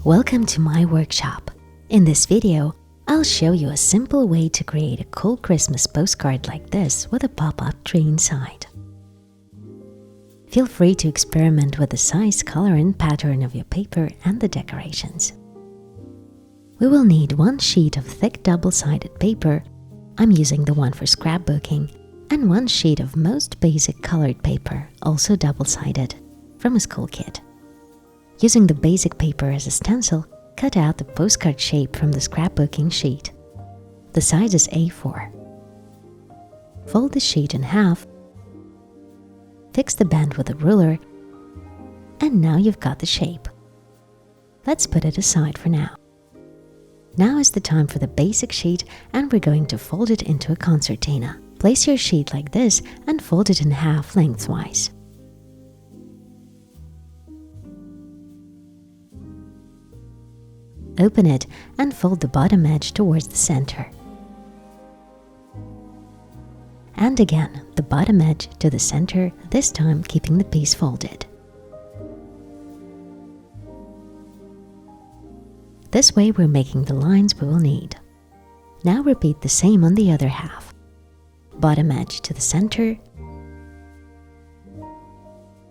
Welcome to my workshop. In this video, I'll show you a simple way to create a cool Christmas postcard like this with a pop-up tree inside. Feel free to experiment with the size, color and pattern of your paper and the decorations. We will need one sheet of thick double-sided paper, I'm using the one for scrapbooking, and one sheet of most basic colored paper, also double-sided, from a school kit. Using the basic paper as a stencil, cut out the postcard shape from the scrapbooking sheet. The size is A4. Fold the sheet in half, fix the bend with a ruler, and now you've got the shape. Let's put it aside for now. Now is the time for the basic sheet, and we're going to fold it into a concertina. Place your sheet like this and fold it in half lengthwise. Open it and fold the bottom edge towards the center. And again, the bottom edge to the center, this time keeping the piece folded. This way we're making the lines we will need. Now repeat the same on the other half. Bottom edge to the center.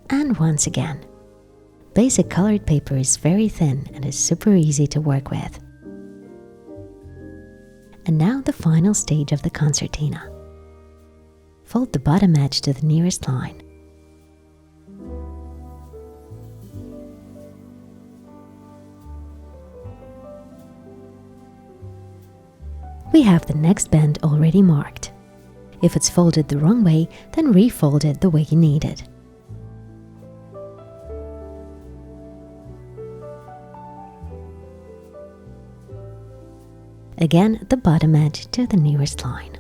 And once again. Basic colored paper is very thin and is super easy to work with. And now the final stage of the concertina. Fold the bottom edge to the nearest line. We have the next bend already marked. If it's folded the wrong way, then refold it the way you need it. Again, the bottom edge to the nearest line.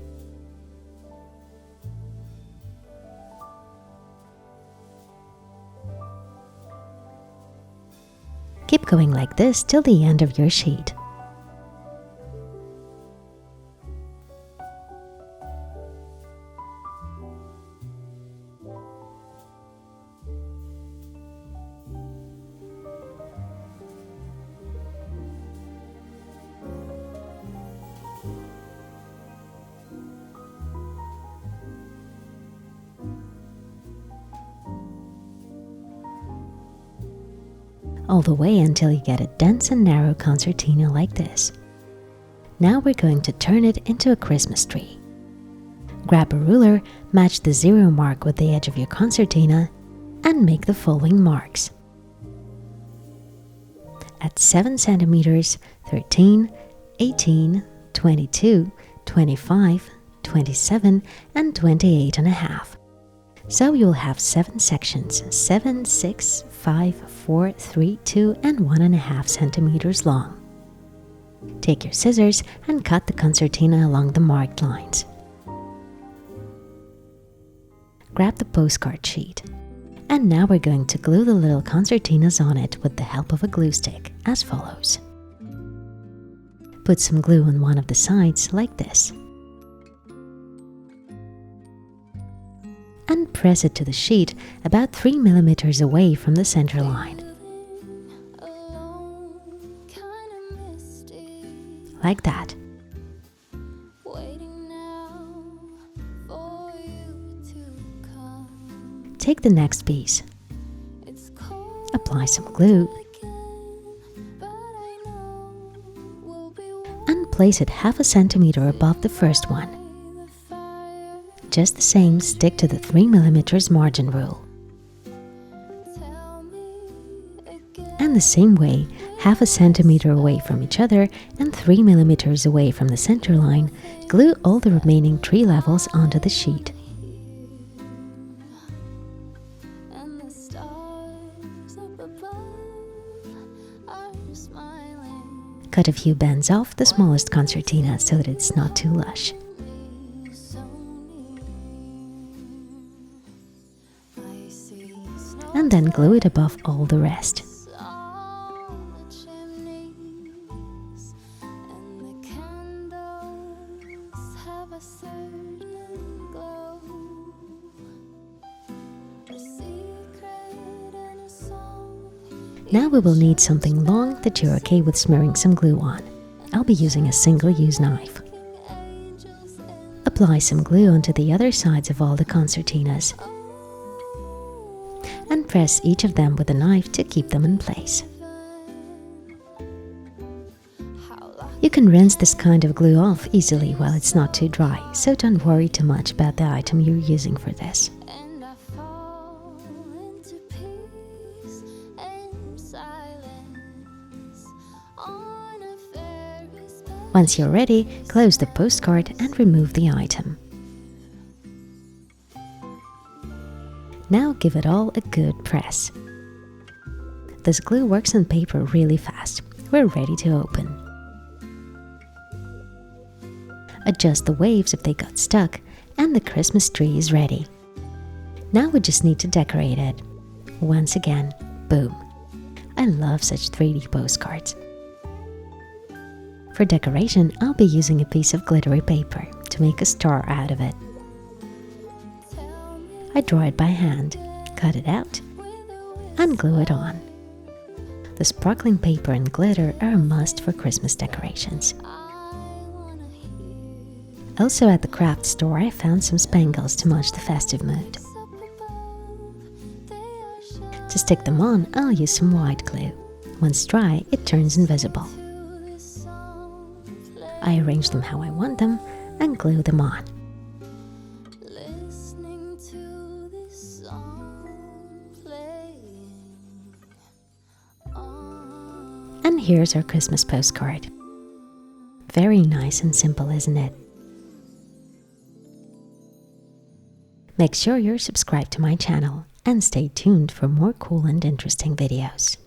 Keep going like this till the end of your sheet. All the way until you get a dense and narrow concertina like this. Now we're going to turn it into a Christmas tree. Grab a ruler, match the 0 mark with the edge of your concertina, and make the following marks. At 7 centimeters, 13, 18, 22, 25, 27, and 28 and a half. So you'll have 7 sections, 7, 6, 5, 4, 3, 2, and 1.5 centimeters long. Take your scissors and cut the concertina along the marked lines. Grab the postcard sheet. And now we're going to glue the little concertinas on it with the help of a glue stick, as follows. Put some glue on one of the sides like this. And press it to the sheet about 3 millimeters away from the center line. Like that. Take the next piece. Apply some glue. And place it half a centimeter above the first one. Just the same, stick to the 3 millimeters margin rule. And the same way, half a centimeter away from each other and 3 millimeters away from the center line, glue all the remaining tree levels onto the sheet. Cut a few bends off the smallest concertina so that it's not too lush. And then glue it above all the rest. Now we will need something long check that you're okay with smearing some glue on. I'll be using a single-use knife. Apply some glue onto the other sides of all the concertinas and press each of them with a knife to keep them in place. You can rinse this kind of glue off easily while it's not too dry, so don't worry too much about the item you're using for this. Once you're ready, close the postcard and remove the item. Now give it all a good press. This glue works on paper really fast. We're ready to open. Adjust the waves if they got stuck, and the Christmas tree is ready. Now we just need to decorate it. Once again, boom! I love such 3D postcards. For decoration, I'll be using a piece of glittery paper to make a star out of it. I draw it by hand, cut it out, and glue it on. The sparkling paper and glitter are a must for Christmas decorations. Also at the craft store, I found some spangles to match the festive mood. To stick them on, I'll use some white glue. Once dry, it turns invisible. I arrange them how I want them and glue them on. And here's our Christmas postcard. Very nice and simple, isn't it? Make sure you're subscribed to my channel and stay tuned for more cool and interesting videos.